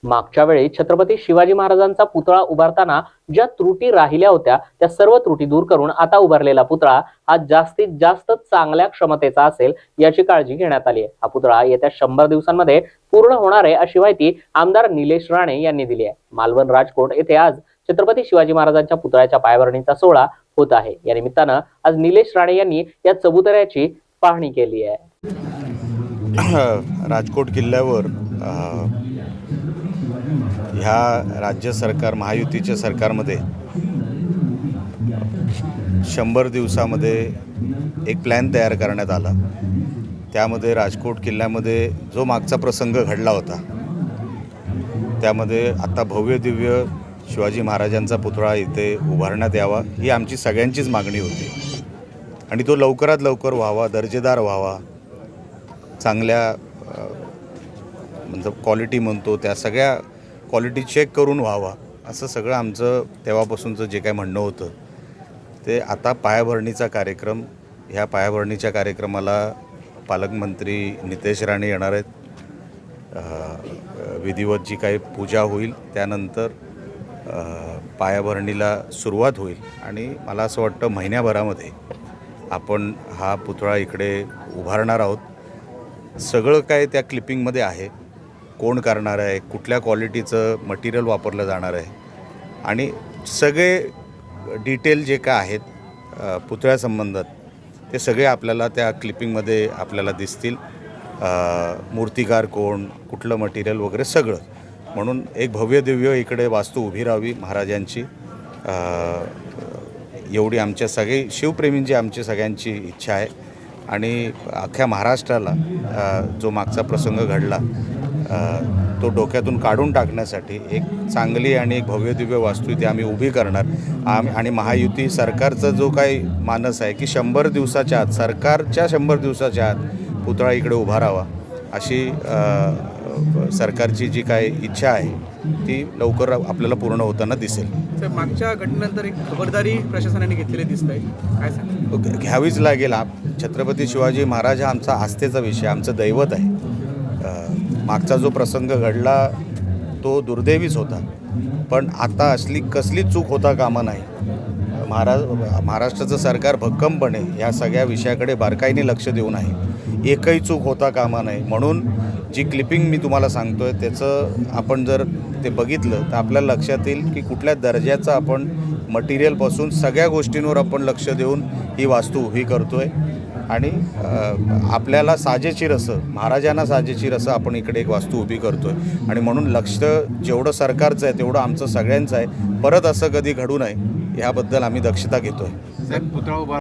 मागच्या वेळी छत्रपती शिवाजी महाराजांचा पुतळा उभारताना ज्या त्रुटी राहिल्या होत्या त्या सर्व त्रुटी दूर करून आता उभारलेला पुतळा हा जास्तीत जास्त चांगल्या क्षमतेचा असेल याची काळजी घेण्यात आली आहे। हा पुतळा येत्या 100 दिवसांमध्ये पूर्ण होणार आहे अशी माहिती आमदार निलेश राणे यांनी दिली आहे। मालवण राजकोट येथे आज छत्रपती शिवाजी महाराजांच्या पुतळ्याच्या पायाभरणीचा सोहळा होत आहे। या निमित्तानं आज निलेश राणे यांनी या चबुतऱ्याची पाहणी केली आहे। राजकोट किल्ल्यावर ह्या राज्य सरकार महायुतीच्या सरकारमध्ये 100 दिवसामध्ये एक प्लॅन तयार करण्यात आला। त्यामध्ये राजकोट किल्ल्यामध्ये जो मागचा प्रसंग घडला होता त्यामध्ये आता भव्य दिव्य शिवाजी महाराजांचा पुतळा इथे उभारण्यात यावा ही आमची सगळ्यांचीच मागणी होती आणि तो लवकरात लवकर व्हावा, दर्जेदार व्हावा, चांगल्या म्हणजे क्वालिटी म्हणतो त्या सगळ्या क्वालिटी चेक करून व्हावा असं सगळं आमचं तेव्हापासूनचं जे काही म्हणणं होतं ते आता पायाभरणीचा कार्यक्रम, ह्या पायाभरणीच्या कार्यक्रमाला पालकमंत्री नितेश राणे येणार आहेत। विधिवत जी काही पूजा होईल त्यानंतर पायाभरणीला सुरुवात होईल आणि मला असं वाटतं महिन्याभरामध्ये आपण हा पुतळा इकडे उभारणार आहोत। सगळं काय त्या क्लिपिंगमध्ये आहे, कोण करणार आहे, कुठल्या क्वालिटीचं मटेरियल वापरलं जाणार आहे आणि सगळे डिटेल जे काय आहेत पुतळ्यासंबंधात ते सगळे आपल्याला त्या क्लिपिंगमध्ये आपल्याला दिसतील। मूर्तिकार कोण, कुठलं मटेरियल वगैरे सगळं, म्हणून एक भव्य दिव्य इकडे वास्तू उभी राहावी महाराजांची एवढी आमच्या सगळी शिवप्रेमींची आमची सगळ्यांची इच्छा आहे। आणि अख्ख्या महाराष्ट्राला जो मागचा प्रसंग घडला तो डोक्यातून काढून टाकण्यासाठी एक चांगली आणि एक भव्य दिव्य वास्तू इथे आम्ही उभी करणार। आणि महायुती सरकारचा जो काही मानस आहे की 100 दिवसाच्या आत, सरकारच्या 100 दिवसाच्या आत पुतळा इकडे उभा राहावा अशी सरकारची जी काही इच्छा आहे ती लवकर आपल्याला पूर्ण होताना दिसेल। सर, मागच्या घटनेनंतर एक खबरदारी प्रशासनाने घेतलेली दिसते, काय सांगा? घ्यावीच लागेल। छत्रपती शिवाजी महाराज हा आमचा आस्थेचा विषय, आमचं दैवत आहे। मागचा जो प्रसंग घडला तो दुर्दैवीच होता, पण आता असली कसली चूक होता कामा नाही। महाराष्ट्राचं सरकार भक्कमपणे या सगळ्या विषयाकडे बारकाईने लक्ष देऊन आहे, एकही चूक होता कामा नाही। म्हणून जी क्लिपिंग मी तुम्हाला सांगतोय त्याचं आपण जर ते बघितलं तर आपल्याला लक्षात येईल की कुठल्या दर्जाचं आपण मटेरियलपासून सगळ्या गोष्टींवर आपण लक्ष देऊन ही वास्तू उभी करतोय आणि आपल्याला साजेशीर असं, महाराजांना साजेशीर असं आपण इकडे एक वास्तू उभी करतोय आणि म्हणून लक्ष जेवढं सरकारचं आहे तेवढं आमचं सगळ्यांचं आहे। परत असं कधी घडू नये याबद्दल आम्ही दक्षता घेतोय।